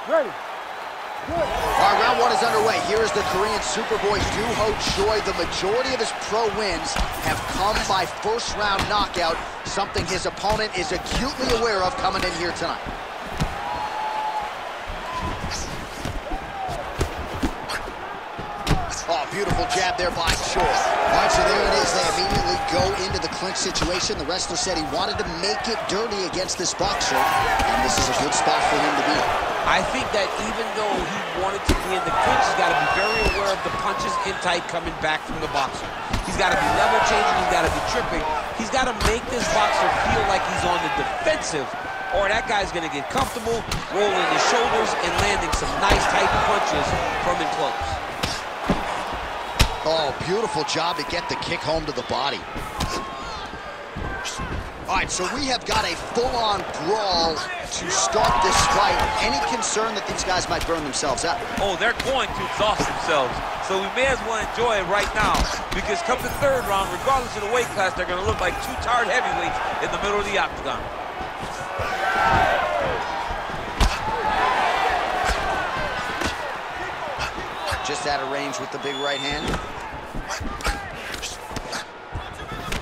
Ready. All right, round one is underway. Here is the Korean Superboy Doo-Ho Choi. The majority of his pro wins have come by first-round knockout, something his opponent is acutely aware of coming in here tonight. Oh, beautiful jab there by Choi. All right, so there it is. They immediately go into the clinch situation. The wrestler said he wanted to make it dirty against this boxer, and this is a good spot for him to be in. I think that even though he wanted to be in the clinch, he's got to be very aware of the punches in tight coming back from the boxer. He's got to be level changing, he's got to be tripping. He's got to make this boxer feel like he's on the defensive, or that guy's going to get comfortable, rolling his shoulders and landing some nice tight punches from in close. Oh, beautiful job to get the kick home to the body. All right, so we have got a full-on brawl to start this fight. Any concern that these guys might burn themselves out? Oh, they're going to exhaust themselves. So we may as well enjoy it right now, because come the third round, regardless of the weight class, they're going to look like two tired heavyweights in the middle of the octagon. Just out of range with the big right hand.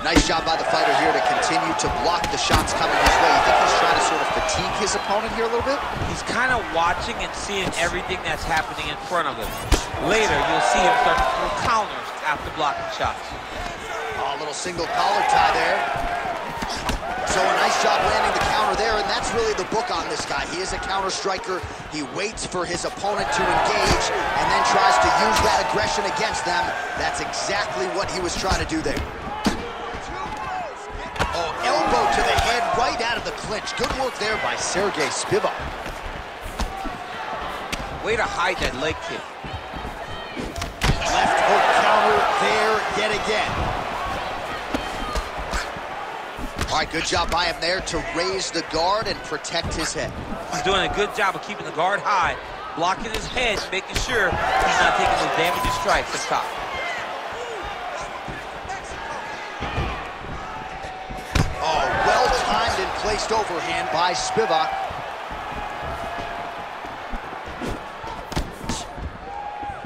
Nice job by the fighter here to continue to block the shots coming his way. You think he's trying to sort of fatigue his opponent here a little bit? He's kind of watching and seeing everything that's happening in front of him. Later, you'll see him start to throw counters after blocking shots. Oh, a little single collar tie there. So a nice job landing the counter there, and that's really the book on this guy. He is a counter striker. He waits for his opponent to engage and then tries to use that aggression against them. That's exactly what he was trying to do there. Oh, elbow to the head right out of the clinch. Good work there by Sergey Spivak. Way to hide that leg kick. Left hook counter there yet again. All right, good job by him there to raise the guard and protect his head. He's doing a good job of keeping the guard high, blocking his head, making sure he's not taking those damaging strikes up top. Oh, well-timed and placed overhand by Spivak.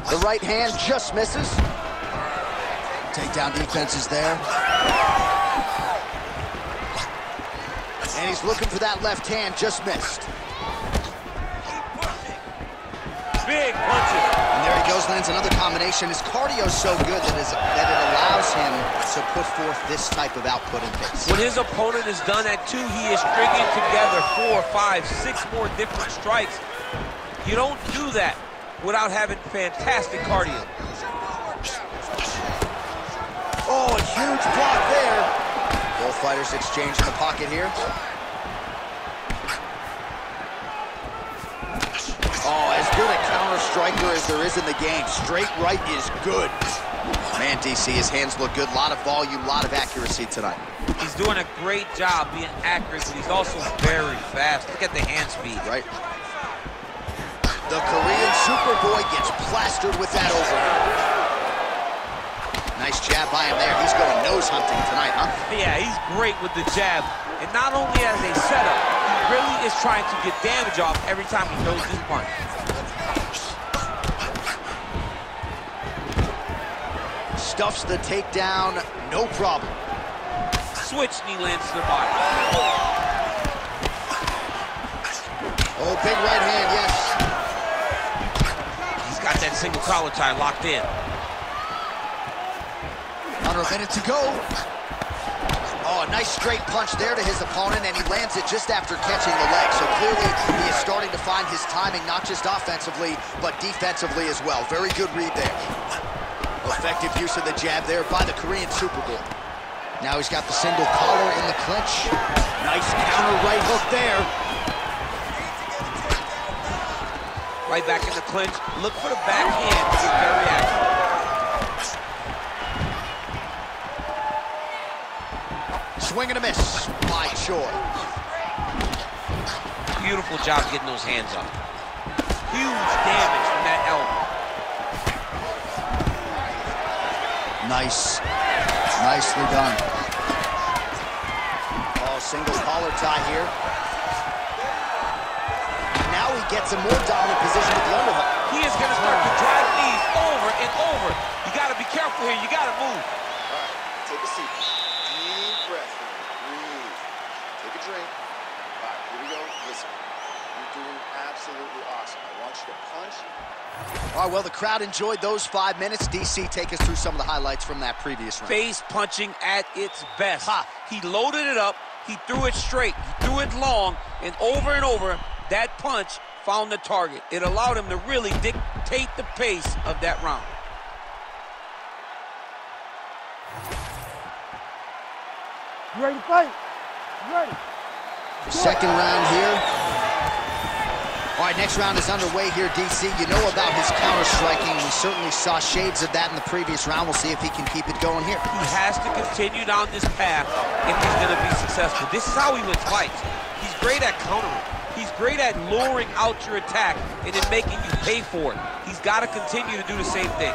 The right hand just misses. Takedown defense is there. And he's looking for that left hand, just missed. Big punches. And there he goes, lands another combination. His cardio's so good that it allows him to put forth this type of output and pace. When his opponent is done at 2, he is stringing together 4, 5, 6 more different strikes. You don't do that without having fantastic cardio. Oh, a huge block there. Both fighters exchange in the pocket here. Oh, as good a counter striker as there is in the game. Straight right is good. Man, DC, his hands look good. A lot of volume, a lot of accuracy tonight. He's doing a great job being accurate, but he's also very fast. Look at the hand speed. Right. The Korean Superboy gets plastered with that overhand. Nice jab by him there. He's going nose hunting tonight, huh? Yeah, he's great with the jab. And not only as a setup, he really is trying to get damage off every time he throws his punch. Stuffs the takedown, no problem. Switch knee lands to the body. Oh, big right hand, yes. He's got that single collar tie locked in. Under a minute to go. Oh, a nice straight punch there to his opponent, and he lands it just after catching the leg. So clearly, he is starting to find his timing, not just offensively, but defensively as well. Very good read there. Effective use of the jab there by the Korean Superboy. Now he's got the single collar in the clinch. Nice counter right hook there. Right back in the clinch. Look for the backhand to get very active. Swing and a miss by Choi. Beautiful job getting those hands up. Huge damage from that elbow. Nice. Nicely done. Oh, single collar tie here. Now now he gets a more dominant position with the underhook. He is going to start to drive knees over and over. You got to be careful here. You got to move. All right, take a seat. Deep breath. Breathe. Take a drink. All right, here we go. Listen, you're doing absolutely awesome. I want you to punch. All right, well, the crowd enjoyed those 5 minutes. DC, take us through some of the highlights from that previous round. Face punching at its best. He loaded it up. He threw it straight. He threw it long. And over, that punch found the target. It allowed him to really dictate the pace of that round. You ready to fight? You ready? The second round here. All right, next round is underway here, DC. You know about his counter-striking. We certainly saw shades of that in the previous round. We'll see if he can keep it going here. He has to continue down this path if he's going to be successful. This is how he wins fights. He's great at countering. He's great at luring out your attack and then making you pay for it. He's got to continue to do the same thing.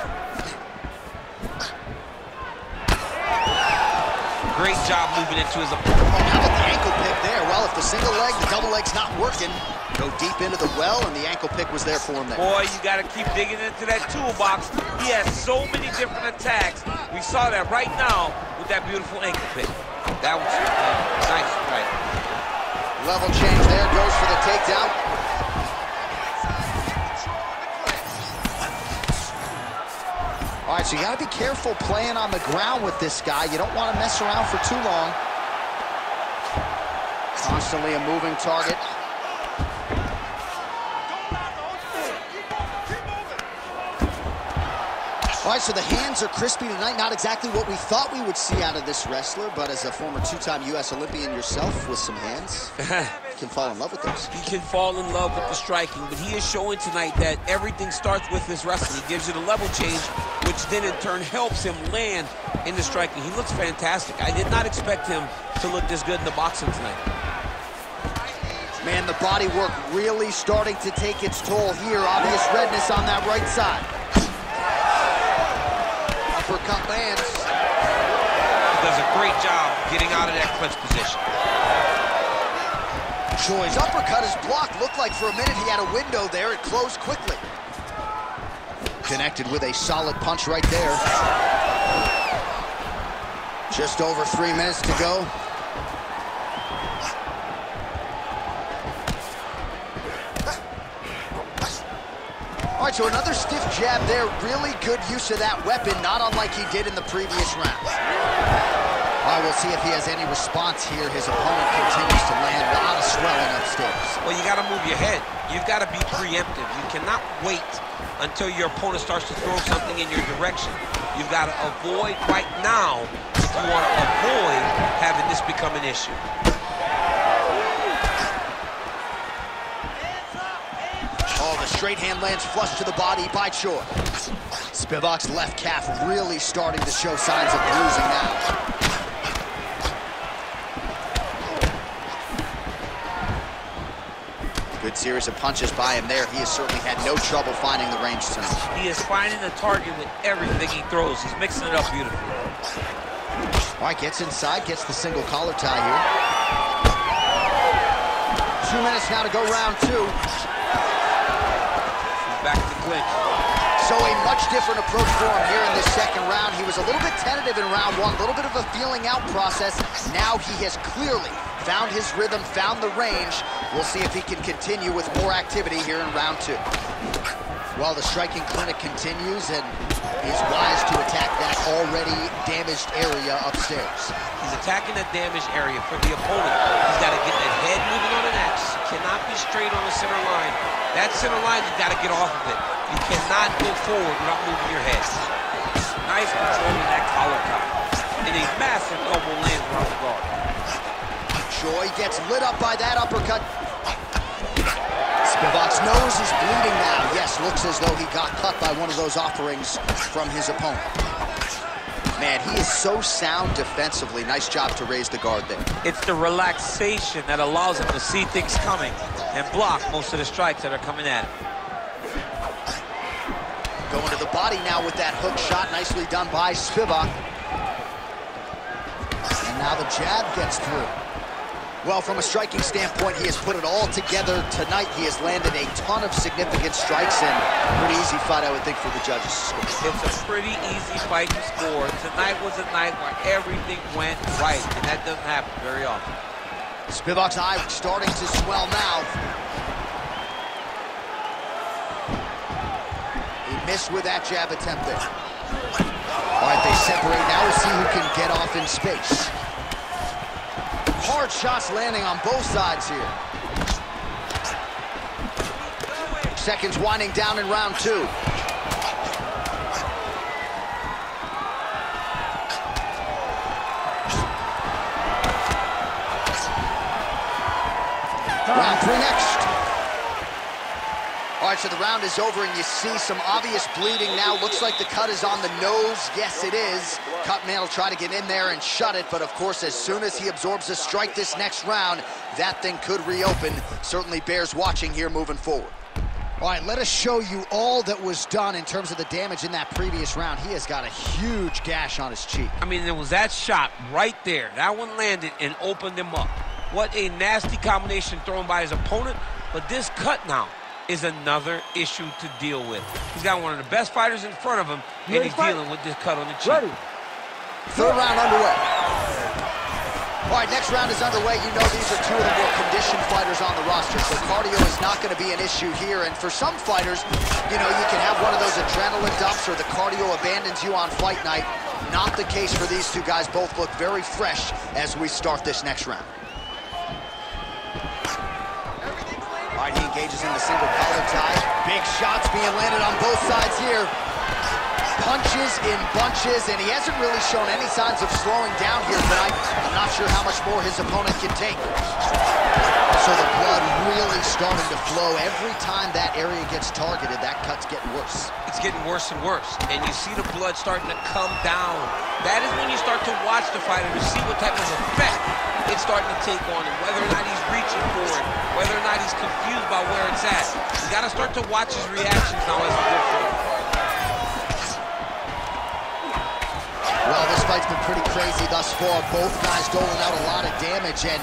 Great job moving into his opponent. How about the ankle pick there? Well, if the single leg, the double leg's not working, go deep into the well, and the ankle pick was there for him there. Boy, you got to keep digging into that toolbox. He has so many different attacks. We saw that right now with that beautiful ankle pick. That was nice, right? Level change there, goes for the takedown. All right, so you got to be careful playing on the ground with this guy. You don't want to mess around for too long. Constantly a moving target. All right, so the hands are crispy tonight. Not exactly what we thought we would see out of this wrestler, but as a former two-time U.S. Olympian yourself with some hands, you can fall in love with those. He can fall in love with the striking, but he is showing tonight that everything starts with his wrestling. He gives you the level change, which then in turn helps him land in the striking. He looks fantastic. I did not expect him to look this good in the boxing tonight. Man, the body work really starting to take its toll here. Obvious redness on that right side. Uppercut lands. He does a great job getting out of that clinch position. Choi's uppercut is blocked. Looked like for a minute he had a window there. It closed quickly. Connected with a solid punch right there. Just over 3 minutes to go. All right, so another stiff jab there. Really good use of that weapon, not unlike he did in the previous round. All right, we'll see if he has any response here. His opponent continues to land a lot of swelling upstairs. Well, you got to move your head. You've got to be preemptive. You cannot wait until your opponent starts to throw something in your direction. You've got to avoid right now if you want to avoid having this become an issue. Oh, the straight hand lands flush to the body by Choi. Spivak's left calf really starting to show signs of bruising now. Good series of punches by him there. He has certainly had no trouble finding the range tonight. He is finding the target with everything he throws. He's mixing it up beautifully. All right, gets inside, gets the single collar tie here. 2 minutes now to go round two. Back to clinch. So a much different approach for him here in this second round. He was a little bit tentative in round one, a little bit of a feeling out process. Now he has clearly found his rhythm, found the range. We'll see if he can continue with more activity here in round two. While the striking clinic continues, and he's wise to attack that already damaged area upstairs. He's attacking that damaged area for the opponent. He's got to get that head moving on an axis. Cannot be straight on the center line. That center line, you got to get off of it. You cannot go forward without moving your head. Nice control in that collar tie. And a massive elbow lands around the guard. Choi gets lit up by that uppercut. Spivak's nose is bleeding now. Yes, looks as though he got cut by one of those offerings from his opponent. Man, he is so sound defensively. Nice job to raise the guard there. It's the relaxation that allows him to see things coming and block most of the strikes that are coming at him. Going to the body now with that hook shot. Nicely done by Spivak. And now the jab gets through. Well, from a striking standpoint, he has put it all together tonight. He has landed a ton of significant strikes, and pretty easy fight, I would think, for the judges to score. It's a pretty easy fight to score. Tonight was a night where everything went right, and that doesn't happen very often. Spivak's eye starting to swell now. He missed with that jab attempt there. All right, they separate now. We'll see who can get off in space. Hard shots landing on both sides here. Seconds winding down in round 2. Round 3 next. All right, so the round is over, and you see some obvious bleeding now. Looks like the cut is on the nose. Yes, it is. Cutman will try to get in there and shut it, but of course, as soon as he absorbs a strike this next round, that thing could reopen. Certainly bears watching here moving forward. All right, let us show you all that was done in terms of the damage in that previous round. He has got a huge gash on his cheek. I mean, there was that shot right there. That one landed and opened him up. What a nasty combination thrown by his opponent, but this cut now is another issue to deal with. He's got one of the best fighters in front of him, and he's dealing with this cut on the cheek. Ready. Third round underway. All right, next round is underway. You know these are two of the more conditioned fighters on the roster, so cardio is not going to be an issue here. And for some fighters, you know, you can have one of those adrenaline dumps or the cardio abandons you on fight night. Not the case for these two guys. Both look very fresh as we start this next round. All right, he engages in the single collar tie. Big shots being landed on both sides here. Punches in bunches, and he hasn't really shown any signs of slowing down here tonight. I'm not sure how much more his opponent can take. So the blood really starting to flow. Every time that area gets targeted, that cut's getting worse. It's getting worse and worse, and you see the blood starting to come down. That is when you start to watch the fighter to see what type of effect it's starting to take on him, whether or not he's reaching for it, whether or not he's confused by where it's at. You got to start to watch his reactions now as we go forward. Well, this fight's been pretty crazy thus far. Both guys doling out a lot of damage, and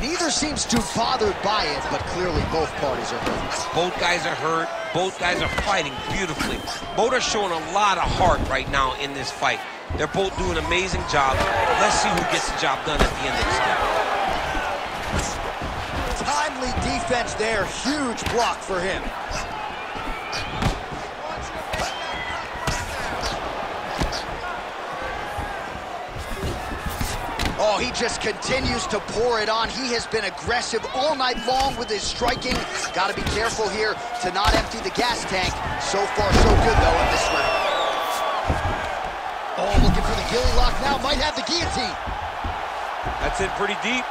neither seems too bothered by it, but clearly both parties are hurt. Both guys are hurt. Both guys are fighting beautifully. Both are showing a lot of heart right now in this fight. They're both doing an amazing job. Let's see who gets the job done at the end of this fight. Timely defense there. Huge block for him. Oh, he just continues to pour it on. He has been aggressive all night long with his striking. Got to be careful here to not empty the gas tank. So far, so good, though, in this round. Oh, looking for the gilly lock now. Might have the guillotine. That's in pretty deep.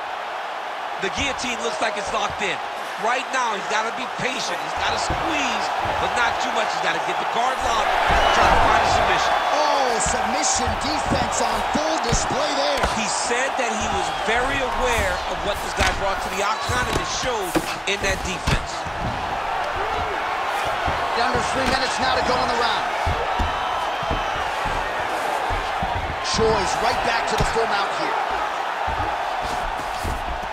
The guillotine looks like it's locked in. Right now, he's got to be patient. He's got to squeeze, but not too much. He's got to get the guard locked, try to find a submission. Oh, submission defense on full display there. He said that he was very aware of what this guy brought to the octagon, and it showed in that defense. Under 3 minutes now to go in the round. Choi's right back to the full mount here.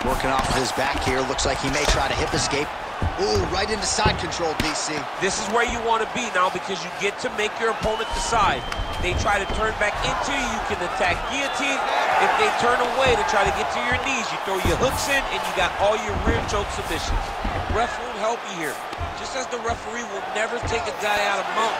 Working off of his back here. Looks like he may try to hip escape. Ooh, right into side control, DC. This is where you want to be now because you get to make your opponent decide. They try to turn back into you, you can attack guillotine. If they turn away to try to get to your knees, you throw your hooks in and you got all your rear choke submissions. Ref will help you here. Just as the referee will never take a guy out of mount,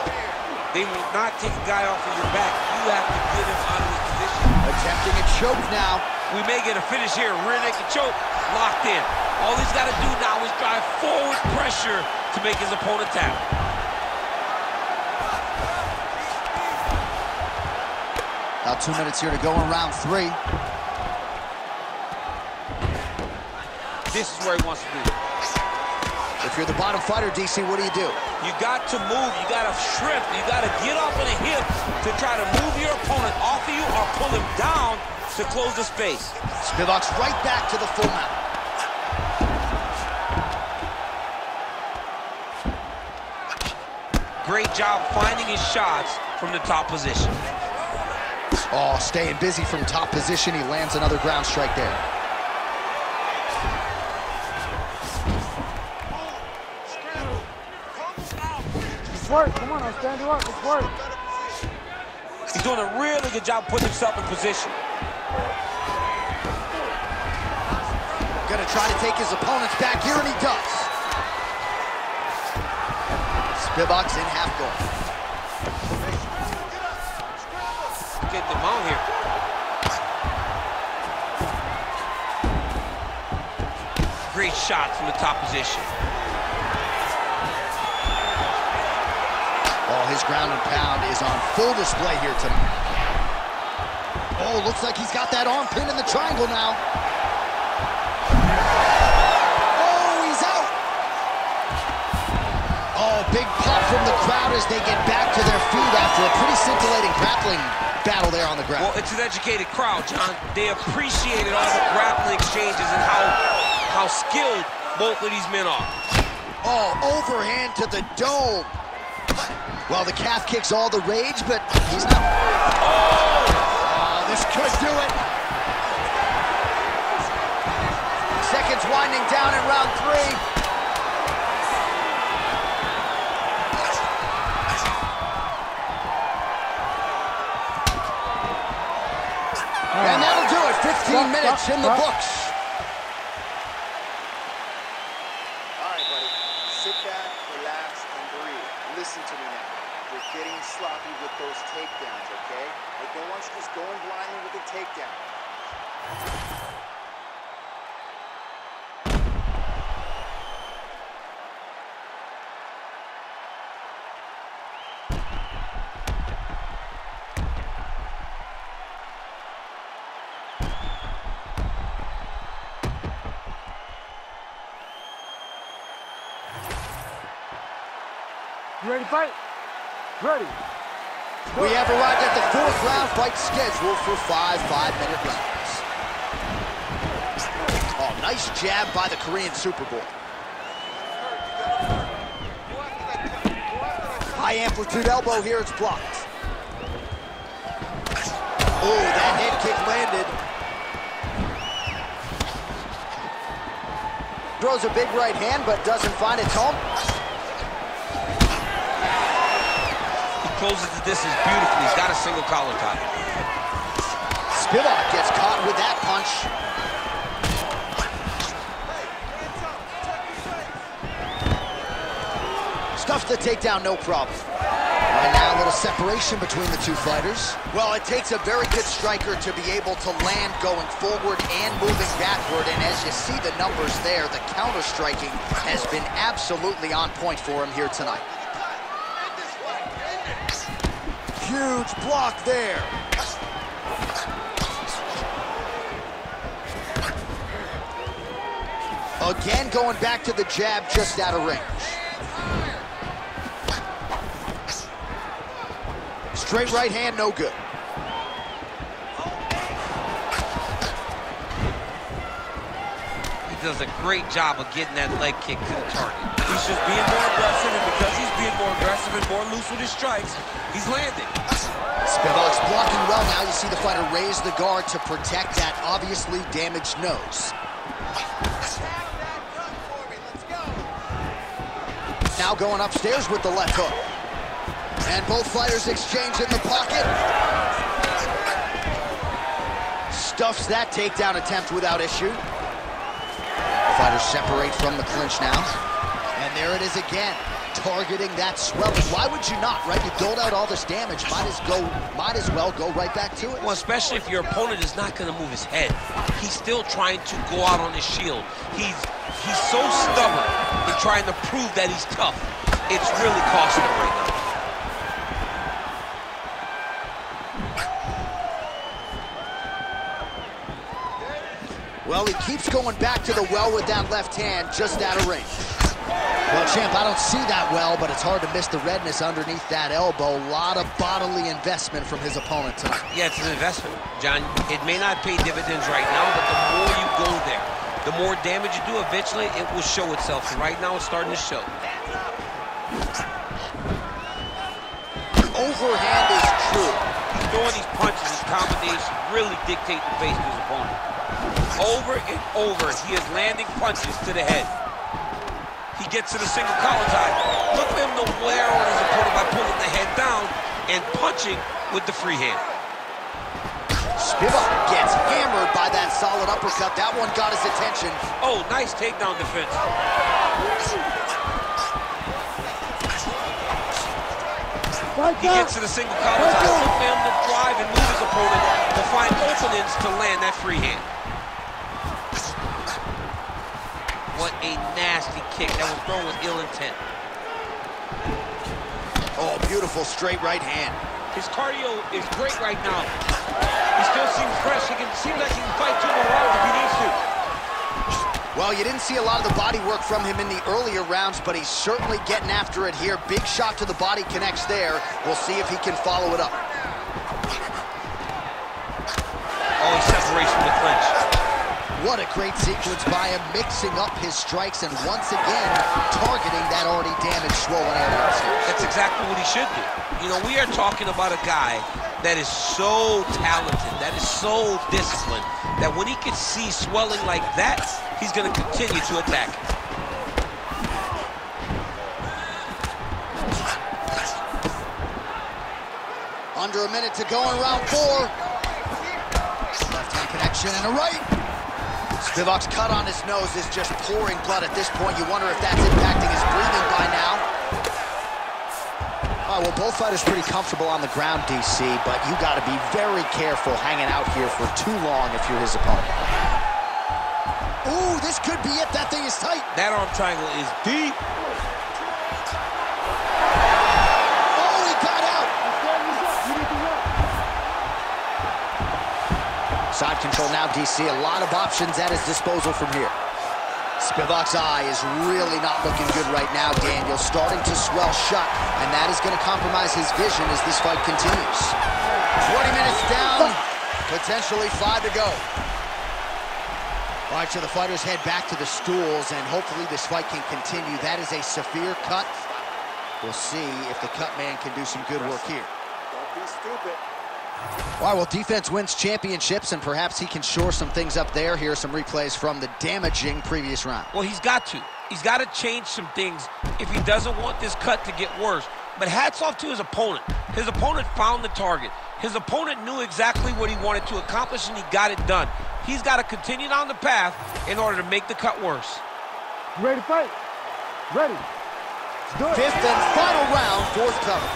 they will not take a guy off of your back. You have to get him out of his position. Attempting a choke now. We may get a finish here. Rear naked choke, locked in. All he's got to do now is drive forward pressure to make his opponent tap. About 2 minutes here to go in round 3. This is where he wants to be. If you're the bottom fighter, DC, what do? You got to move. You got to shrimp. You got to get off of the hip to try to move your opponent off of you or pull him down to close the space. Spivak's right back to the full mount. Great job finding his shots from the top position. Oh, staying busy from top position. He lands another ground strike there. Let's work. Come on, I'll stand you up. Let's work. He's doing a really good job putting himself in position. Gonna try to take his opponents back here, and he does. Spivak's in half guard. Getting the mount here. Great shot from the top position. Oh, his ground and pound is on full display here tonight. Oh, looks like he's got that arm pinned in the triangle now. Oh, he's out. Oh, big pop from the crowd as they get back to their feet after a pretty scintillating grappling battle there on the ground. Well, it's an educated crowd, John. They appreciated all the grappling exchanges and how skilled both of these men are. Oh, overhand to the dome. Well, the calf kick's all the rage, but he's not. Oh, this could do it. Seconds winding down in round 3. And that'll do it. 15 minutes in the books. All right, buddy. Sit back, relax, and breathe. Listen to me now. You're getting sloppy with those takedowns, okay? I don't want you just going blindly with the takedown. You ready to fight? Ready. We have arrived at the 4th round fight scheduled for 5 5-minute rounds. Oh, nice jab by the Korean Superboy. High amplitude elbow here, it's blocked. Oh, that head kick landed. Throws a big right hand, but doesn't find its home. Closes the distance beautifully. He's got a single collar tie. Spivak gets caught with that punch. Stuffs the takedown, no problem. Right now, a little separation between the two fighters. Well, it takes a very good striker to be able to land going forward and moving backward. And as you see the numbers there, the counter-striking has been absolutely on point for him here tonight. Huge block there. Again, going back to the jab just out of range. Straight right hand, no good. He does a great job of getting that leg kick to the target. He's just being more aggressive, and because he's being more aggressive and more loose with his strikes, he's landing. Spivak's blocking well now. You see the fighter raise the guard to protect that obviously damaged nose. Now going upstairs with the left hook. And both fighters exchange in the pocket. Stuffs that takedown attempt without issue. Fighters separate from the clinch now. And there it is again, targeting that swelling. Why would you not, right? You doled out all this damage, might as well go right back to it. Well, especially if your opponent is not going to move his head. He's still trying to go out on his shield. He's so stubborn in trying to prove that he's tough. It's really costing him right now. Well, he keeps going back to the well with that left hand, just out of range. Well, champ, I don't see that well, but it's hard to miss the redness underneath that elbow. A lot of bodily investment from his opponent tonight. Yeah, it's an investment, John. It may not pay dividends right now, but the more you go there, the more damage you do, eventually it will show itself. And right now it's starting to show. Overhand is true. He's throwing these punches, these combinations, really dictate the pace to his opponent. Over and over, he is landing punches to the head. He gets to the single collar tie. Look for him to and punching with the free hand. Spivak gets hammered by that solid uppercut. That one got his attention. Oh, nice takedown defense. He gets to the single collar tie, look for him to drive and move his opponent to find openings to land that free hand. What a nasty kick that was thrown with ill intent. Oh, beautiful straight right hand. His cardio is great right now. He still seems fresh. Seems like he can fight 2 more rounds if he needs to. Well, you didn't see a lot of the body work from him in the earlier rounds, but he's certainly getting after it here. Big shot to the body connects there. We'll see if he can follow it up. Oh, he separates from the clinch. What a great sequence by him, mixing up his strikes and once again targeting that already damaged, swollen area. That's exactly what he should do. You know, we are talking about a guy that is so talented, that is so disciplined, that when he can see swelling like that, he's going to continue to attack. Under a minute to go in round 4. Left hand connection and a right. Spivak's cut on his nose is just pouring blood at this point. You wonder if that's impacting his breathing by now. Well, both fighters pretty comfortable on the ground, DC, but you got to be very careful hanging out here for too long if you're his opponent. Ooh, this could be it. That thing is tight. That arm triangle is deep. Oh, he got out. Side control now, DC. A lot of options at his disposal from here. Spivak's eye is really not looking good right now, Daniel. Starting to swell shut, and that is going to compromise his vision as this fight continues. 20 minutes down, potentially 5 to go. All right, so the fighters head back to the stools, and hopefully this fight can continue. That is a severe cut. We'll see if the cut man can do some good work here. Don't be stupid. All right, well, defense wins championships, and perhaps he can shore some things up there. Here are some replays from the damaging previous round. Well, he's got to. He's got to change some things if he doesn't want this cut to get worse. But hats off to his opponent. His opponent found the target. His opponent knew exactly what he wanted to accomplish, and he got it done. He's got to continue down the path in order to make the cut worse. You ready to fight? Ready. Let's do it. 5th and final round, 4th cover.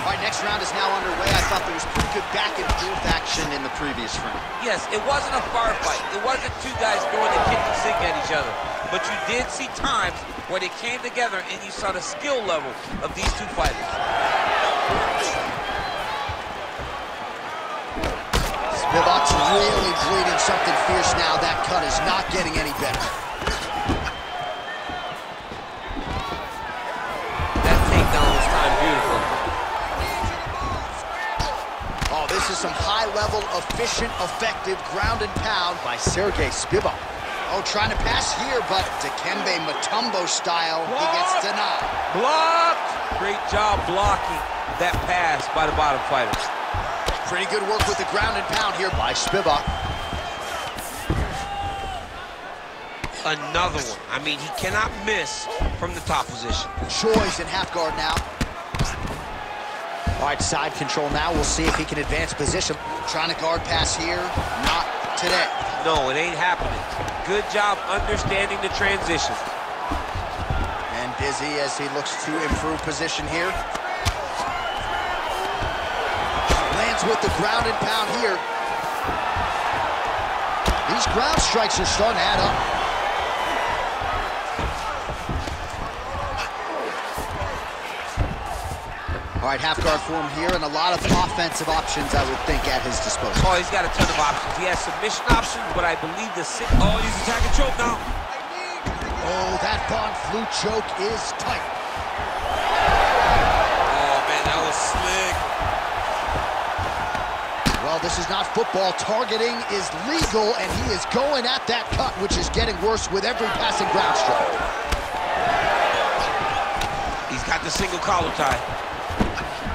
All right, next round is now underway. I thought there was pretty good back and forth action in the previous round. Yes, it wasn't a firefight. It wasn't 2 guys throwing the kitchen sink at each other. But you did see times where they came together and you saw the skill level of these 2 fighters. Spivak's really bleeding something fierce now. That cut is not getting any better. That takedown was timed beautifully. Oh, this is some high-level, efficient, effective ground and pound by Sergey Spivak. Oh, trying to pass here, but Dikembe Mutombo style, he gets denied. Blocked! Great job blocking that pass by the bottom fighter. Pretty good work with the ground and pound here by Spivak. Another one. I mean, he cannot miss from the top position. Choi's in half guard now. All right, side control now. We'll see if he can advance position. Trying to guard pass here. Not today. No, it ain't happening. Good job understanding the transition. And busy as he looks to improve position here. Lands with the ground and pound here. These ground strikes are starting to add up. All right, half guard for him here, and a lot of offensive options, I would think, at his disposal. Oh, he's got a ton of options. He has submission options, but I believe the sit. Oh, he's attacking choke now. Oh, that Von Flue choke is tight. Oh, man, that was slick. Well, this is not football. Targeting is legal, and he is going at that cut, which is getting worse with every passing ground strike. He's got the single collar tie.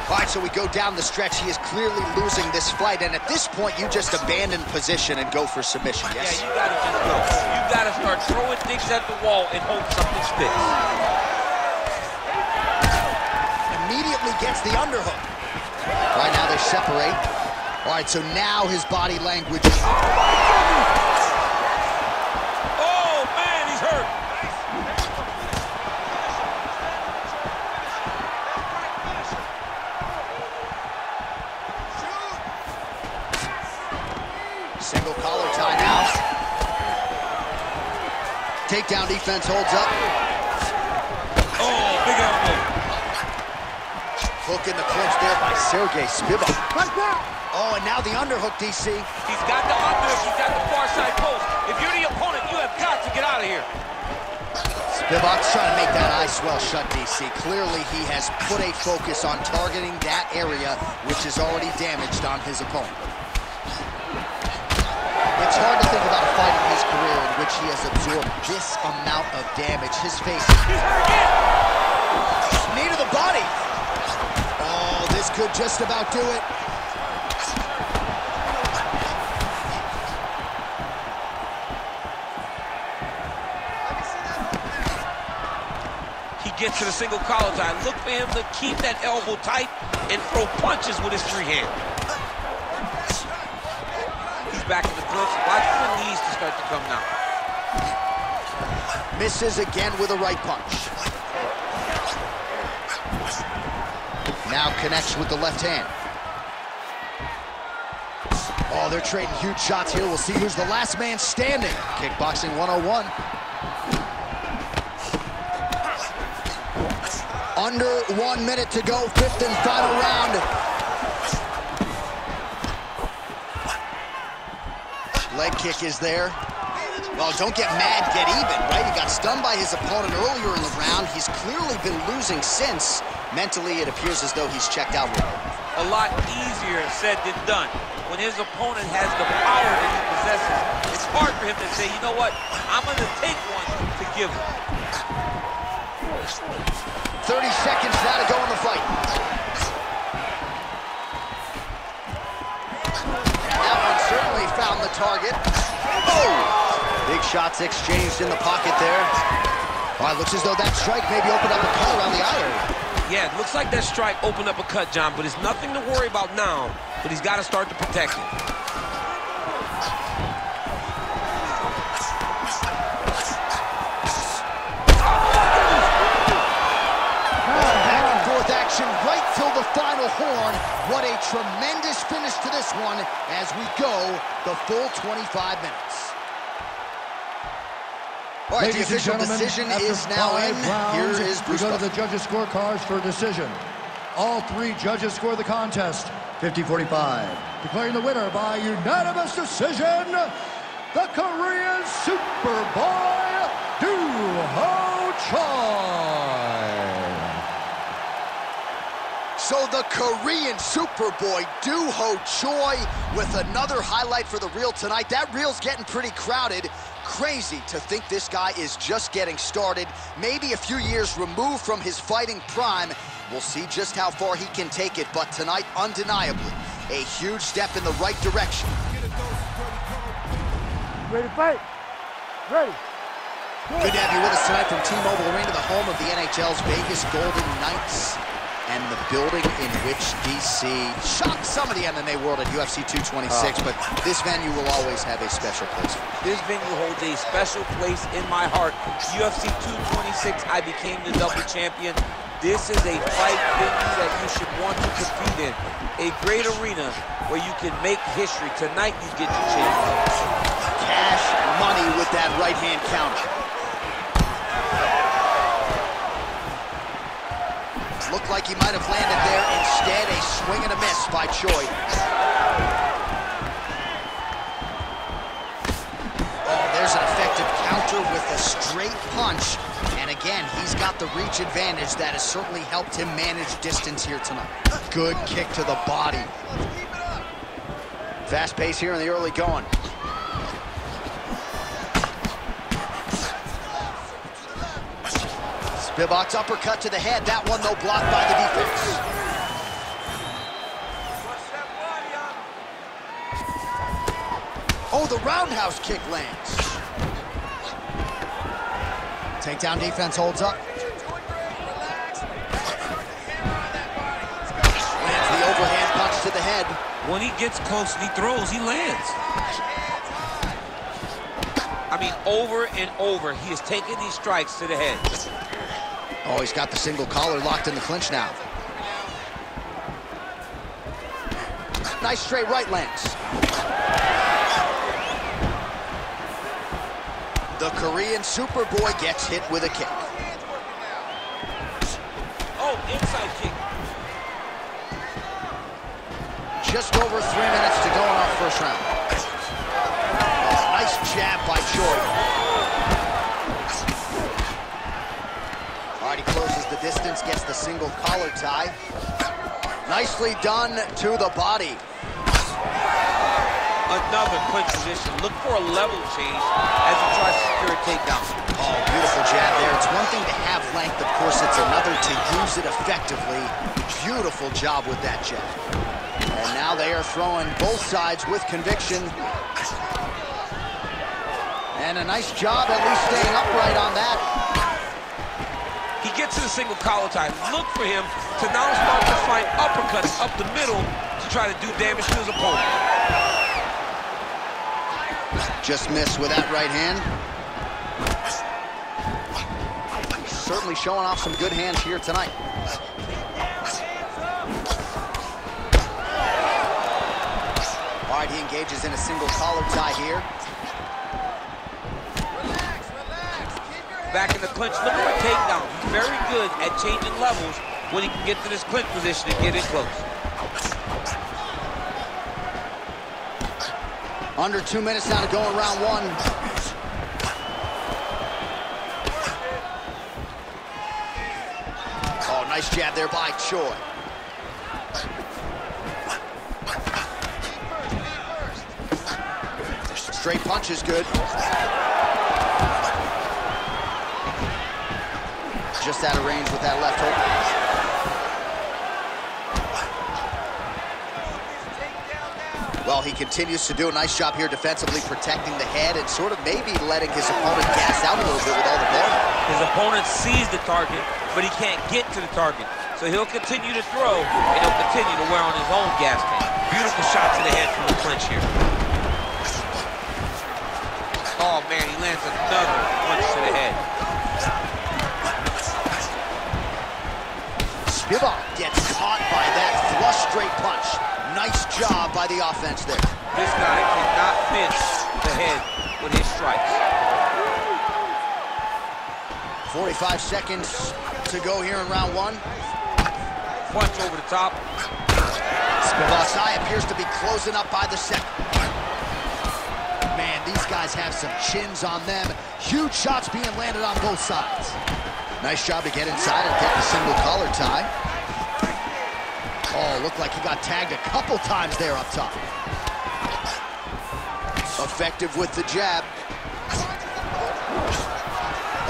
All right, so we go down the stretch. He is clearly losing this fight, and at this point, you just abandon position and go for submission, yes? Yeah, you gotta just go. You gotta start throwing things at the wall and hope something sticks. Immediately gets the underhook. Right now they separate. All right, so now his body language. Oh, man, he's hurt. Single collar tie now. Takedown defense holds up. Oh, big elbow. Hook in the clinch there by Sergey Spivak. Oh, and now the underhook, DC. He's got the underhook. He's got the far side post. If you're the opponent, you have got to get out of here. Spivak's trying to make that eye swell shut, DC. Clearly, he has put a focus on targeting that area, which is already damaged on his opponent. It's hard to think about a fight in his career in which he has absorbed this amount of damage. His face. Knee to the body. Oh, this could just about do it. He gets to the single collar tie. Look for him to keep that elbow tight and throw punches with his free hand. Back in the clinch. Watch for the knees to start to come now. Misses again with a right punch. Now connects with the left hand. Oh, they're trading huge shots here. We'll see who's the last man standing. Kickboxing 101. Under 1 minute to go, fifth and final round. Leg kick is there. Well, don't get mad, get even, right? He got stunned by his opponent earlier in the round. He's clearly been losing since. Mentally, it appears as though he's checked out. A lot easier said than done. When his opponent has the power that he possesses, it's hard for him to say, you know what, I'm going to take one to give him. 30 seconds now to go in the fight. Certainly found the target. Oh! Big shots exchanged in the pocket there. All right, looks as though that strike maybe opened up a cut around the eye area. Yeah, it looks like that strike opened up a cut, John, but it's nothing to worry about now, but he's got to start to protect it. Back and forth action right till the final horn. What a tremendous finish to this one as we go the full 25 minutes. All right, the official decision is now in. Here is Bruce. We go to the judges' scorecards for a decision. All three judges score the contest 50-45. Declaring the winner by unanimous decision, the Korean Superboy, Doo-Ho Choi. So the Korean Superboy, Doo-Ho Choi, with another highlight for the reel tonight. That reel's getting pretty crowded. Crazy to think this guy is just getting started. Maybe a few years removed from his fighting prime. We'll see just how far he can take it, but tonight, undeniably, a huge step in the right direction. Ready to fight? Ready. Good to have you with us tonight from T-Mobile Arena, the home of the NHL's Vegas Golden Knights, and the building in which DC shocked some of the MMA world at UFC 226, but this venue will always have a special place for me. This venue holds a special place in my heart. UFC 226, I became the double champion. This is a fight venue that you should want to compete in. A great arena where you can make history. Tonight, you get your chance. Cash money with that right-hand counter. Looked like he might have landed there. Instead, a swing and a miss by Choi. Oh, there's an effective counter with a straight punch. And again, he's got the reach advantage that has certainly helped him manage distance here tonight. Good kick to the body. Fast pace here in the early going. Spivak's uppercut to the head. That one, though, blocked by the defense. Oh, the roundhouse kick lands. Takedown defense holds up. Lands the overhand head. When he gets close and he throws, he lands. I mean, over and over, he is taking these strikes to the head. Oh, he's got the single collar locked in the clinch now. Nice straight right lands. The Korean Superboy gets hit with a kick. Oh, inside kick. Just over 3 minutes to go in our first round. Oh, nice jab by Choi. All right, he closes the distance, gets the single collar tie. Nicely done to the body. Another clinch position. Look for a level change as he tries to secure a takedown. Oh, beautiful jab there. It's one thing to have length, of course, it's another to use it effectively. Beautiful job with that jab. And now they are throwing both sides with conviction. And a nice job at least staying upright on that. He gets to the single collar tie. Look for him to now start to find uppercuts up the middle to try to do damage to his opponent. Just missed with that right hand. Certainly showing off some good hands here tonight. All right, he engages in a single collar tie here. Back in the clinch, look for a takedown. He's very good at changing levels when he can get to this clinch position and get in close. Under 2 minutes now to go in round one. Oh, nice jab there by Choi. Straight punch is good. Just out of range with that left hook. Well, he continues to do a nice job here defensively, protecting the head and sort of maybe letting his opponent gas out a little bit with all the volume. His opponent sees the target, but he can't get to the target. So he'll continue to throw, and he'll continue to wear on his own gas tank. Beautiful shot to the head from the clinch here. Oh, man, he lands another punch to the head. Spivak gets caught by that flush straight punch. Nice job by the offense there. This guy cannot miss the head with his strikes. 45 seconds to go here in round one. Punch over the top. Spivak's eye appears to be closing up by the second. Man, these guys have some chins on them. Huge shots being landed on both sides. Nice job to get inside and get the single collar tie. Oh, looked like he got tagged a couple times there up top. Effective with the jab.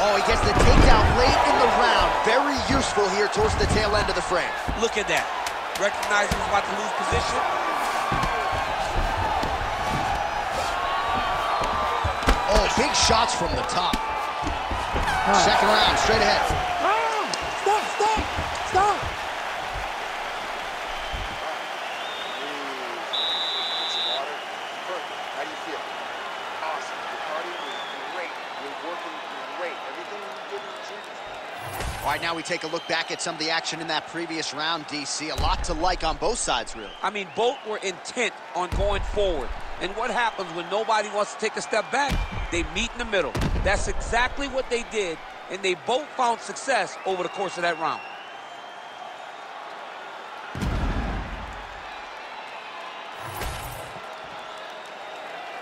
Oh, he gets the takedown late in the round. Very useful here towards the tail end of the frame. Look at that. Recognizing he's about to lose position. Oh, big shots from the top. Second round, straight ahead. Stop, stop, stop. How do you feel? Awesome. Your cardio is great. You're working great. Everything you did in the gym. All right, now we take a look back at some of the action in that previous round, DC. A lot to like on both sides, really. I mean, both were intent on going forward. And what happens when nobody wants to take a step back? They meet in the middle. That's exactly what they did, and they both found success over the course of that round.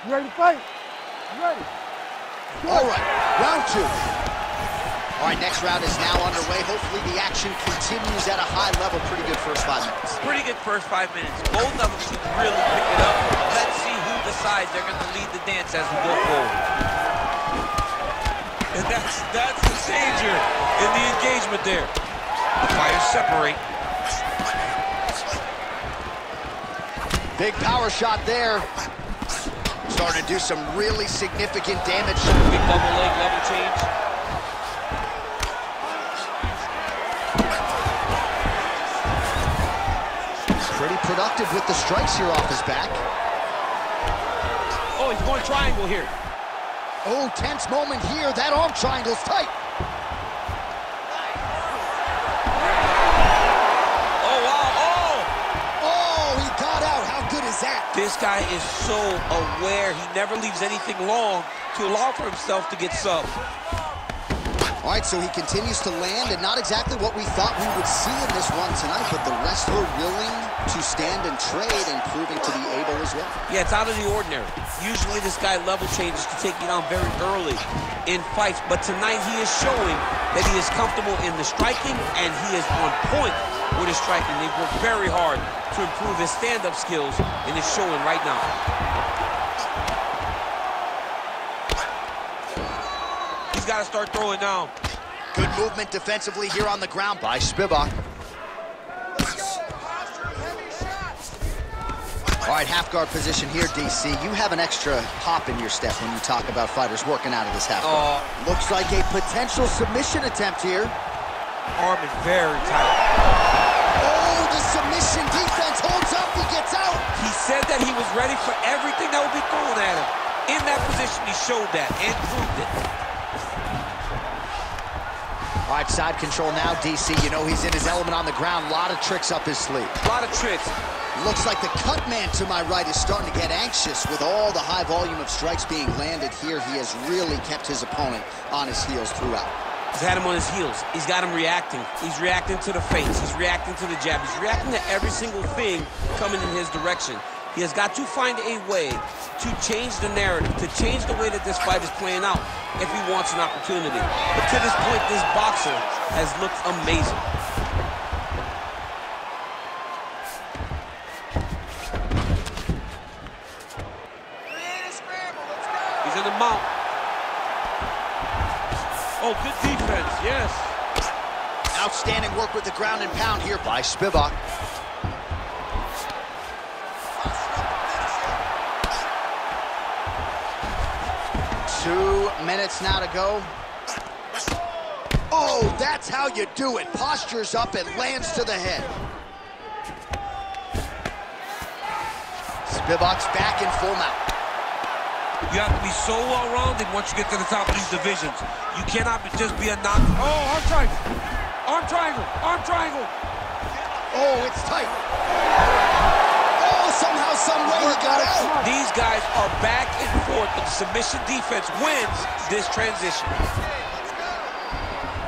You ready to fight? You ready? All right, round two. All right, next round is now underway. Hopefully the action continues at a high level. Pretty good first 5 minutes. Pretty good first 5 minutes. Both of them should really pick it up. Let's see who decides they're going to lead the dance as we go forward. And that's the danger in the engagement there. The fighters separate. Big power shot there. Starting to do some really significant damage. Big double leg level change. Pretty productive with the strikes here off his back. Oh, he's going triangle here. Oh, tense moment here. That arm triangle's tight. Oh, wow, oh! Oh, he got out. How good is that? This guy is so aware. He never leaves anything long to allow for himself to get subbed. All right, so he continues to land, and not exactly what we thought we would see in this one tonight, but the wrestler willing to stand and trade and proving to be able as well. Yeah, it's out of the ordinary. Usually this guy level changes to take you down very early in fights, but tonight he is showing that he is comfortable in the striking, and he is on point with his striking. They've worked very hard to improve his stand-up skills, and it's showing right now. He's got to start throwing now. Good movement defensively here on the ground by Spivak. All right, half guard position here, DC. You have an extra hop in your step when you talk about fighters working out of this half guard. Looks like a potential submission attempt here. Arm is very tight. Oh, the submission defense holds up. He gets out. He said that he was ready for everything that would be thrown at him. In that position, he showed that and proved it. All right, side control now, DC. You know he's in his element on the ground. A lot of tricks up his sleeve. A lot of tricks. Looks like the cut man to my right is starting to get anxious with all the high volume of strikes being landed here. He has really kept his opponent on his heels throughout. He's had him on his heels. He's got him reacting. He's reacting to the feints. He's reacting to the jab. He's reacting to every single thing coming in his direction. He has got to find a way to change the narrative, to change the way that this fight is playing out if he wants an opportunity. But to this point, this boxer has looked amazing. He's in the mount. Oh, good defense, yes. Outstanding work with the ground and pound here by Spivak. Two minutes now to go. Oh, that's how you do it. Postures up and lands to the head. Spivak's back in full mount. You have to be so well-rounded once you get to the top of these divisions. You cannot just be a knock. Oh, arm triangle. Arm triangle. Arm triangle. Oh, it's tight. Oh, somehow, some way he got out. These guys are back and forth, but the submission defense wins this transition.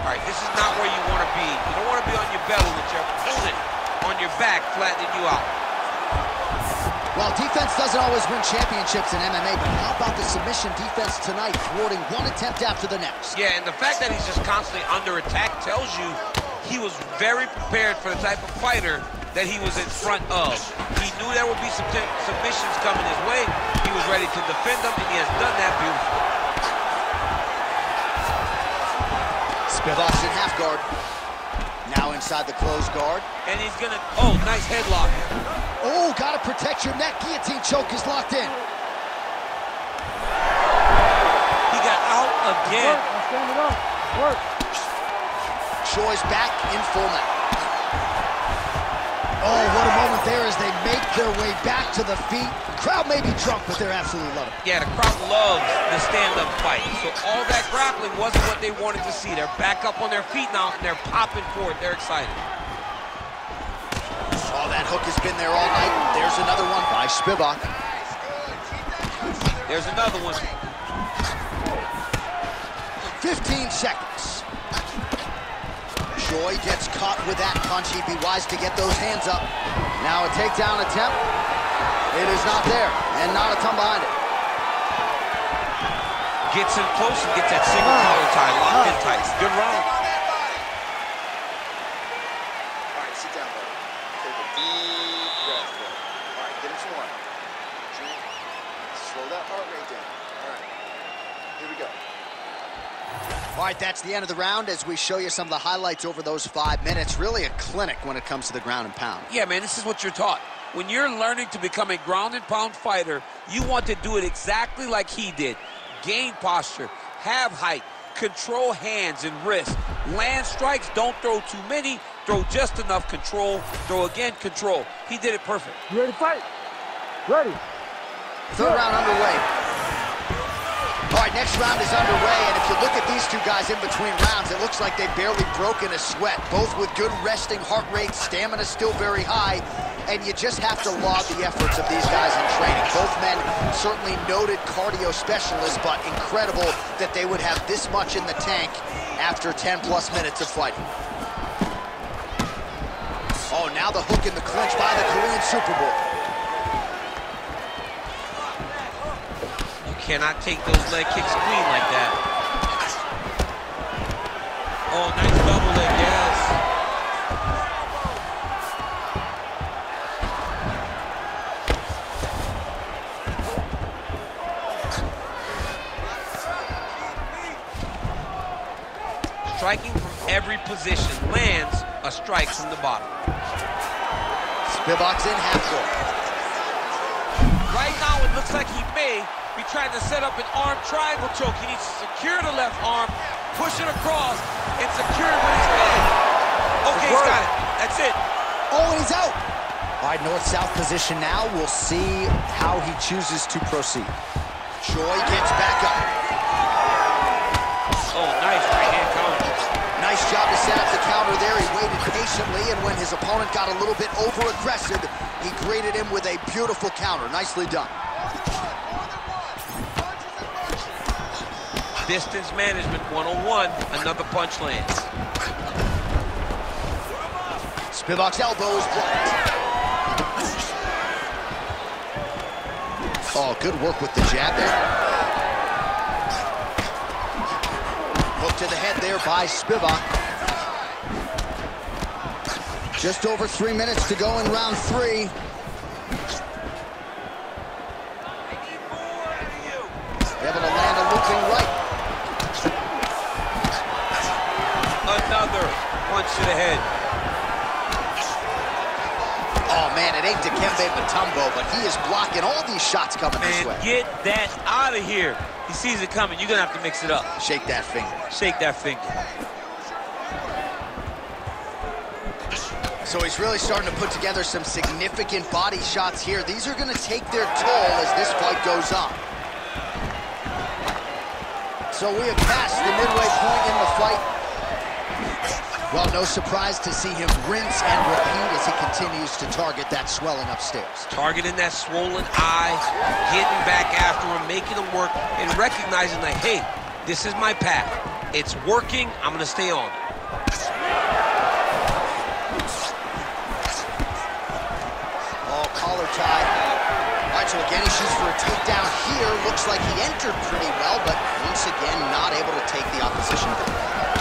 All right, this is not where you want to be. You don't want to be on your belly with your opponent on your back, flattening you out. Well, defense doesn't always win championships in MMA, but how about the submission defense tonight, thwarting one attempt after the next? Yeah, and the fact that he's just constantly under attack tells you he was very prepared for the type of fighter that he was in front of. He knew there would be some submissions coming his way. He was ready to defend them, and he has done that beautifully. Spivak's in half guard. Now inside the closed guard. And he's gonna, oh, nice headlock. Oh, gotta protect your neck. Guillotine choke is locked in. He got out again. Stand it up. Work. Choi's back in full mount. Oh, what a moment there as they make their way back to the feet. Crowd may be drunk, but they're absolutely loving it. Yeah, the crowd loves the stand-up fight. So all that grappling wasn't what they wanted to see. They're back up on their feet now, and they're popping forward. They're excited. Oh, that hook has been there all night. There's another one by Spivak. There's another one. 15 seconds. Choi gets caught with that punch. He'd be wise to get those hands up. Now a takedown attempt. It is not there, and not a ton behind it. Gets in close and gets that single collar tie, locked in tight. Good round. All right, sit down, buddy. Take a deep breath, bro. All right, get him some water. Drink. Slow that heart rate down. All right, here we go. All right, that's the end of the round as we show you some of the highlights over those 5 minutes. Really a clinic when it comes to the ground and pound. Yeah, man, this is what you're taught. When you're learning to become a ground and pound fighter, you want to do it exactly like he did. Gain posture, have height, control hands and wrists, land strikes, don't throw too many, Throw just enough, control. Throw again, control. He did it perfect. You ready to fight? Ready. Third round underway. All right, next round is underway, and if you look at these two guys in between rounds, it looks like they've barely broken a sweat. Both with good resting heart rate, stamina still very high, and you just have to laud the efforts of these guys in training. Both men certainly noted cardio specialists, but incredible that they would have this much in the tank after 10-plus minutes of fighting. Oh, now the hook in the clinch by the Korean Superboy. Cannot take those leg kicks clean like that. Oh, nice double leg, yes. Striking from every position, lands a strike from the bottom. Spivak's in half guard. Right now, it looks like he may be trying to set up an arm triangle choke. He needs to secure the left arm, push it across, and secure it with his head. Okay, he's got it. That's it. Oh, and he's out. All right, north-south position now. We'll see how he chooses to proceed. Choi gets back up. Oh, nice right-hand counter. Nice job to set up the counter there. He waited patiently, and when his opponent got a little bit over-aggressive, he greeted him with a beautiful counter. Nicely done. Distance management 101. Another punch lands. Spivak's elbow is blocked. Oh, good work with the jab there. Hook to the head there by Spivak. Just over 3 minutes to go in round 3. Able to land a looping right. Another punch to the head. Oh, man, it ain't Dikembe Mutombo, but he is blocking all these shots coming this way. Get that out of here. He sees it coming. You're going to have to mix it up. Shake that finger. Shake that finger. So he's really starting to put together some significant body shots here. These are going to take their toll as this fight goes on. So we have passed the midway point in the fight. Well, no surprise to see him rinse and repeat as he continues to target that swelling upstairs. Targeting that swollen eye, getting back after him, making him work, and recognizing that, hey, this is my path. It's working. I'm going to stay on it. Oh, collar tie. All right, so again, he shoots for a takedown here. Looks like he entered pretty well, but once again, not able to take the opposition.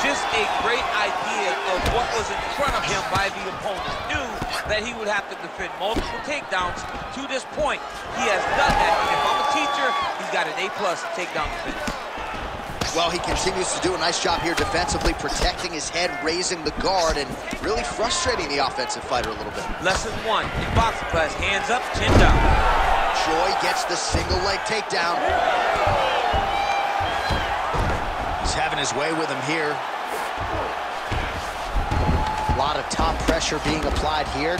Just a great idea of what was in front of him by the opponent. Knew that he would have to defend multiple takedowns. To this point, he has done that. And if I'm a teacher, he's got an A+ takedown defense. Well, he continues to do a nice job here defensively, protecting his head, raising the guard, and really frustrating the offensive fighter a little bit. Lesson 1 in boxing class, hands up, chin down. Choi gets the single leg takedown. He's having his way with him here. A lot of top pressure being applied here.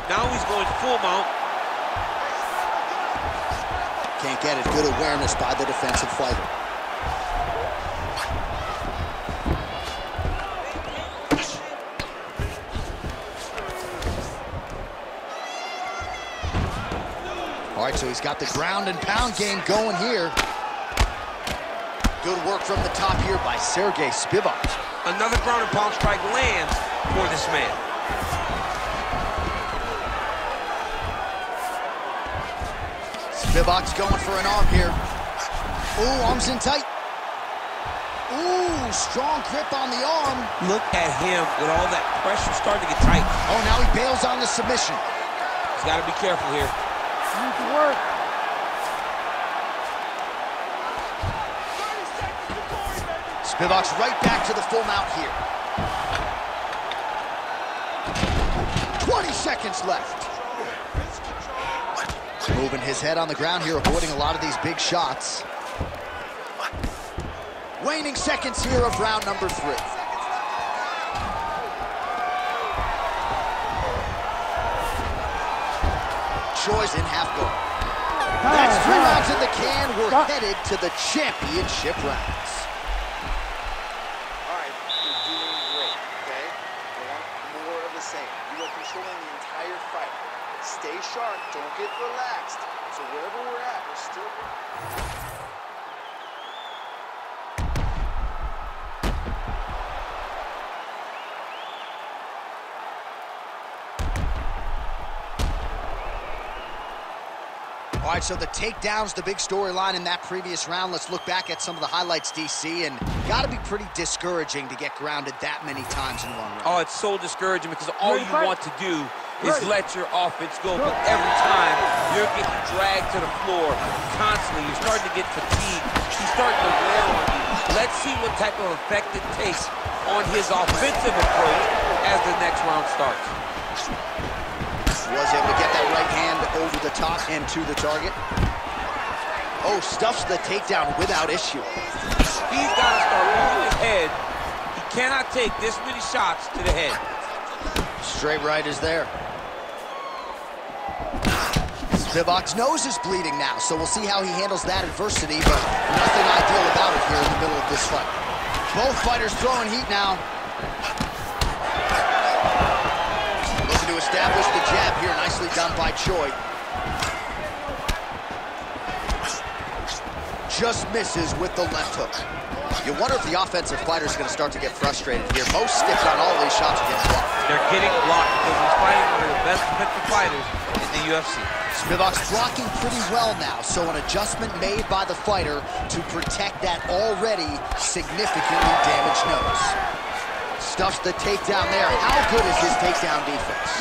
Now he's going full mount. Can't get it. Good awareness by the defensive fighter. All right, so he's got the ground and pound game going here. Good work from the top here by Sergey Spivak. Another ground and pound strike lands for this man. Spivak's going for an arm here. Ooh, arms in tight. Ooh, strong grip on the arm. Look at him with all that pressure starting to get tight. Oh, now he bails on the submission. He's got to be careful here. Need to work. Spivak's right back to the full mount here. 20 seconds left. Moving his head on the ground here, avoiding a lot of these big shots. Waning seconds here of round number 3. choice in half guard. That's 3 rounds in the can. We're headed to the championship rounds. All right, you're doing great, okay? I want more of the same. You are controlling the entire fight. Stay sharp, don't get relaxed. So wherever we're at, we're still... All right, so the takedown's the big storyline in that previous round. Let's look back at some of the highlights, DC, and got to be pretty discouraging to get grounded that many times in one round. Oh, it's so discouraging because all you want to do is let your offense go, but every time you're getting dragged to the floor constantly. You're starting to get fatigued. He's starting to wear on you. Let's see what type of effect it takes on his offensive approach as the next round starts. Was able to get that right hand over the top and to the target. Oh, stuffs the takedown without issue. He's got to start moving his head. He cannot take this many shots to the head. Straight right is there. Spivak's nose is bleeding now, so we'll see how he handles that adversity, but nothing ideal about it here in the middle of this fight. Both fighters throwing heat now. Looking to establish the jab here, nicely done by Choi. Just misses with the left hook. You wonder if the offensive fighter's going to start to get frustrated here. Most stiffs on all these shots are getting blocked. They're getting blocked because he's fighting one of the best defensive fighters in the UFC. Spivak's blocking pretty well now, so an adjustment made by the fighter to protect that already significantly damaged nose. Stuffs the takedown there. How good is his takedown defense?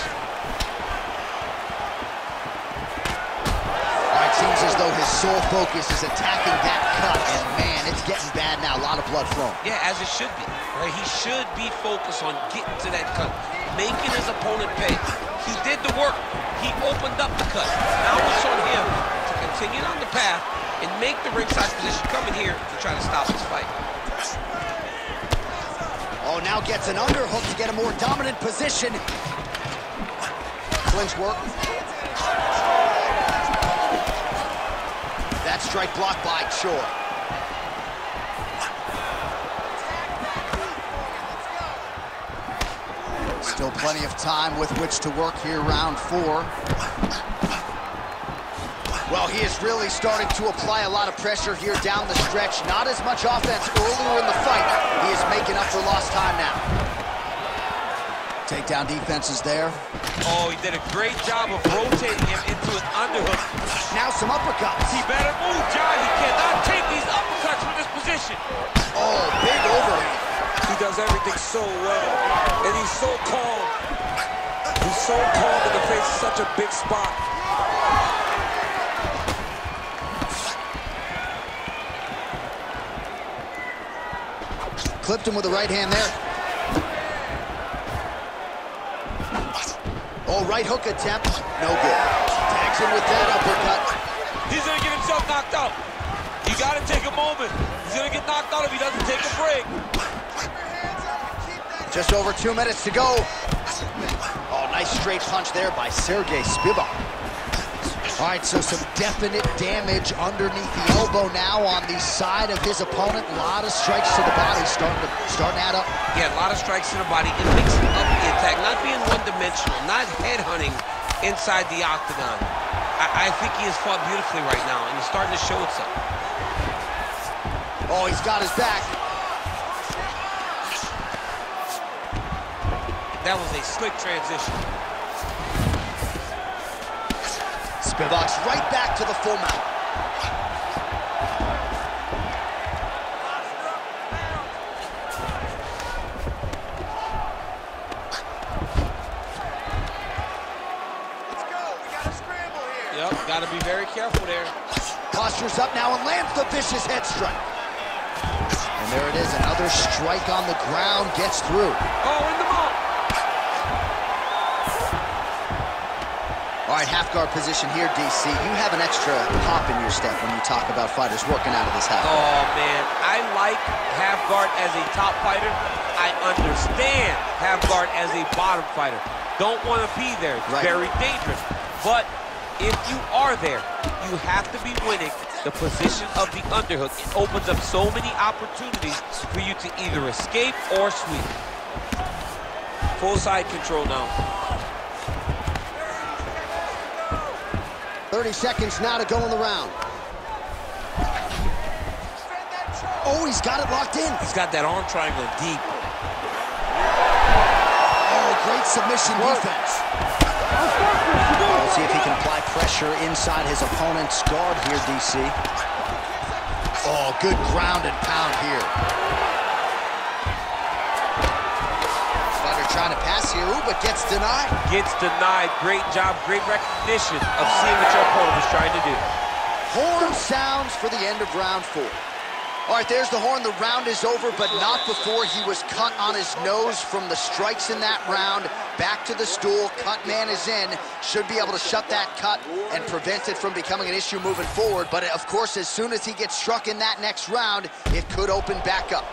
All right, seems as though his sole focus is attacking that cut, and man, it's getting bad now. A lot of blood flowing. Yeah, as it should be. Right? He should be focused on getting to that cut, making his opponent pay. He did the work. He opened up the cut. Now it's on him to continue on the path and make the ringside position coming here to try to stop this fight. Oh, now gets an underhook to get a more dominant position. Clinch work. That strike blocked by Choi. Still plenty of time with which to work here, round 4. Well, he is really starting to apply a lot of pressure here down the stretch. Not as much offense earlier in the fight. He is making up for lost time now. Takedown defense is there. Oh, he did a great job of rotating him into an underhook. Now some uppercuts. He better move, John. He cannot take these uppercuts from this position. Oh, big overhand. He does everything so well, and he's so calm. He's so calm in the face of such a big spot. Clipped him with the right hand there. Oh, right hook attempt. No good. Tags him with that uppercut. He's going to get himself knocked out. You got to take a moment. He's going to get knocked out if he doesn't take a break. Just over 2 minutes to go. Oh, nice straight punch there by Sergey Spivak. All right, so some definite damage underneath the elbow now on the side of his opponent. A lot of strikes to the body starting to add up. Yeah, a lot of strikes to the body and mixing up the attack, not being one-dimensional, not headhunting inside the octagon. I think he has fought beautifully right now, and it's starting to show itself. Oh, he's got his back. That was a slick transition. Spivak's right back to the full mount. Let's go. We got to scramble here. Yep, got to be very careful there. Postures up now and lands the vicious head strike. And there it is, another strike on the ground, gets through. Oh, in the mount. All right, half guard position here, DC. You have an extra hop in your step when you talk about fighters working out of this half guard. Oh, man. I like half guard as a top fighter. I understand half guard as a bottom fighter. Don't want to be there. It's Right. very dangerous. But if you are there, you have to be winning the position of the underhook. It opens up so many opportunities for you to either escape or sweep. Full side control now. 30 seconds now to go in the round. Oh, he's got it locked in. He's got that arm triangle deep. Oh, great submission defense. We'll see if he can apply pressure inside his opponent's guard here, DC. Oh, good ground and pound here. Fighter trying to pass here, ooh, but gets denied. Gets denied. Great job, great recognition of seeing what your opponent was trying to do. Horn sounds for the end of round 4. All right, there's the horn. The round is over, but not before he was cut on his nose from the strikes in that round. Back to the stool. Cut man is in. Should be able to shut that cut and prevent it from becoming an issue moving forward. But, of course, as soon as he gets struck in that next round, it could open back up.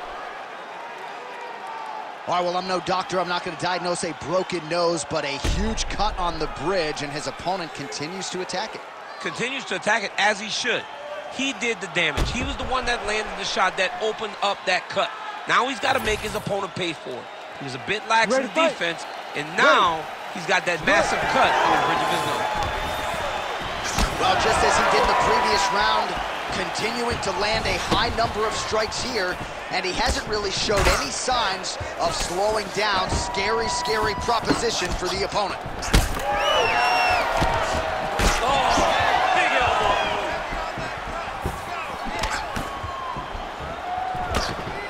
All right, well, I'm no doctor. I'm not going to diagnose a broken nose, but a huge cut on the bridge, and his opponent continues to attack it. Continues to attack it as he should. He did the damage. He was the one that landed the shot that opened up that cut. Now he's got to make his opponent pay for it. He was a bit lax in defense, and now he's got that massive cut on the bridge of his nose. Well, just as he did in the previous round, continuing to land a high number of strikes here, and he hasn't really showed any signs of slowing down. Scary, scary proposition for the opponent.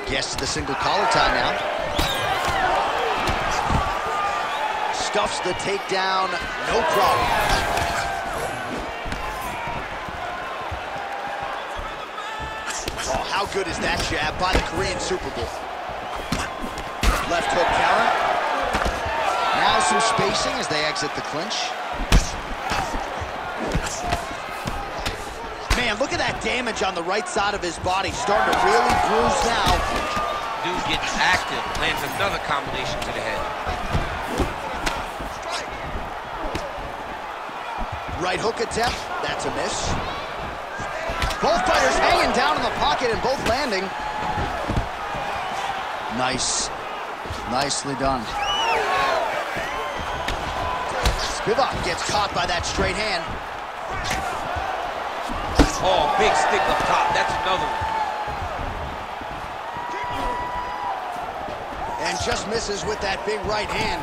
Gets to the single collar tie now. Stuffs the takedown, no problem. Oh, how good is that jab by the Korean Super Bowl? Left hook counter. Now some spacing as they exit the clinch. Man, look at that damage on the right side of his body. Starting to really bruise now. Dude getting active. Lands another combination to the head. Right hook attempt. That's a miss. Both fighters hanging down in the pocket and both landing. Nice. Nicely done. Spivak gets caught by that straight hand. Oh, big stick up top. That's another one. And just misses with that big right hand.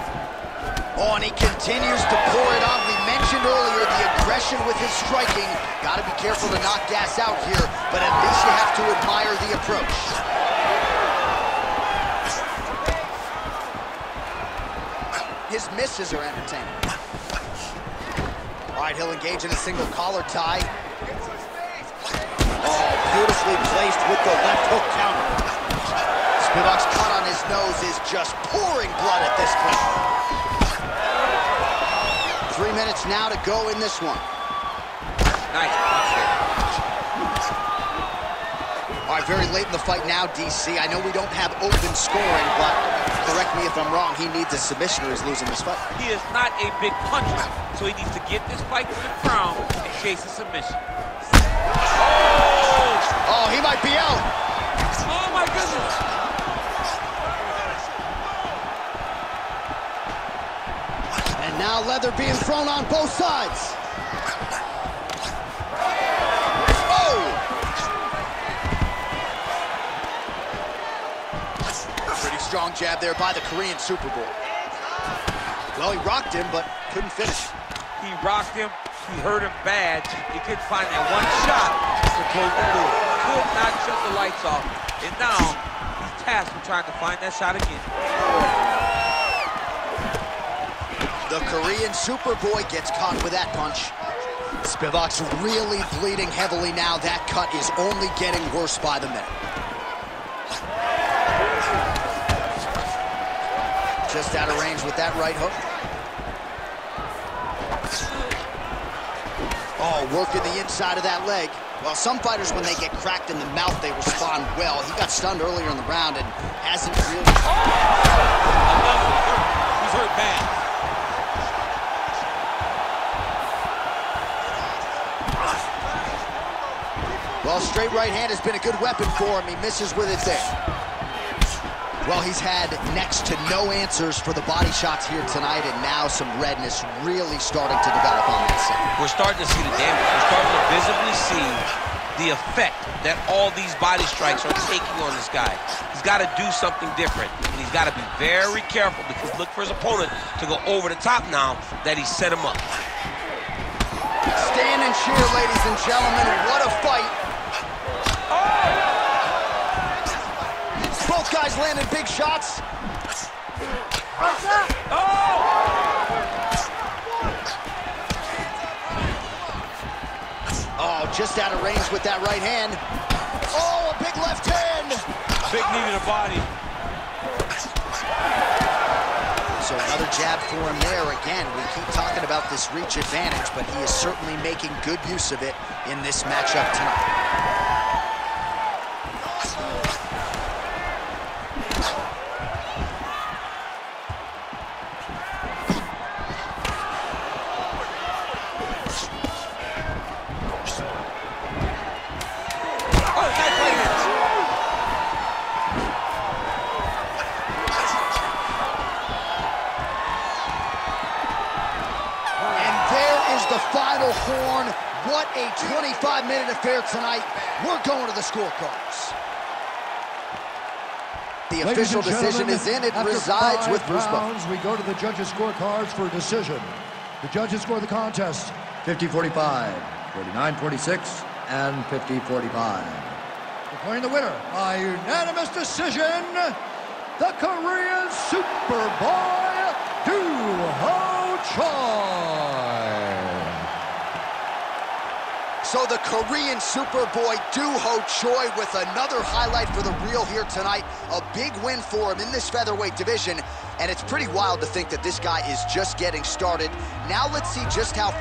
Oh, and he continues to pour it on. We mentioned earlier the aggression with his striking. Got to be careful to not gas out here, but at least you have to admire the approach. His misses are entertaining. All right, he'll engage in a single collar tie. Oh, beautifully placed with the left hook counter. Spivak's cut on his nose is just pouring blood at this point. 3 minutes now to go in this one. Nice punch there. All right, very late in the fight now, DC. I know we don't have open scoring, but correct me if I'm wrong, he needs a submission or he's losing this fight. He is not a big puncher, so he needs to get this fight to the ground and chase a submission. Oh, he might be out. Oh, my goodness. And now leather being thrown on both sides. Oh! Pretty strong jab there by the Korean Super Bowl. Well, he rocked him, but couldn't finish. He rocked him. He hurt him bad. He couldn't find that one shot to close the door. Could not shut the lights off. And now he's tasked with trying to find that shot again. The Korean Superboy gets caught with that punch. Spivak's really bleeding heavily now. That cut is only getting worse by the minute. Just out of range with that right hook. Oh, working the inside of that leg. Well, some fighters, when they get cracked in the mouth, they respond well. He got stunned earlier in the round and hasn't really... He's hurt bad. Well, straight right hand has been a good weapon for him. He misses with it there. Well, he's had next to no answers for the body shots here tonight, and now some redness really starting to develop on that side. We're starting to see the damage. We're starting to visibly see the effect that all these body strikes are taking on this guy. He's got to do something different, and he's got to be very careful because look for his opponent to go over the top now that he set him up. Stand and cheer, ladies and gentlemen. What a fight. Both guys landed big shots. Oh, just out of range with that right hand. Oh, a big left hand. Big knee to the body. So another jab for him there. Again, we keep talking about this reach advantage, but he is certainly making good use of it in this matchup tonight. The final horn. What a 25-minute affair tonight. We're going to the scorecards. The official decision is in. It resides with Bruce Buffer. We go to the judges' scorecards for a decision. The judges score the contest 50-45, 49-46, and 50-45. Declaring the winner by unanimous decision, the Korean Superboy, Duho Choi. So the Korean Superboy Duho Choi with another highlight for the reel here tonight. A big win for him in this featherweight division, and it's pretty wild to think that this guy is just getting started. Now let's see just how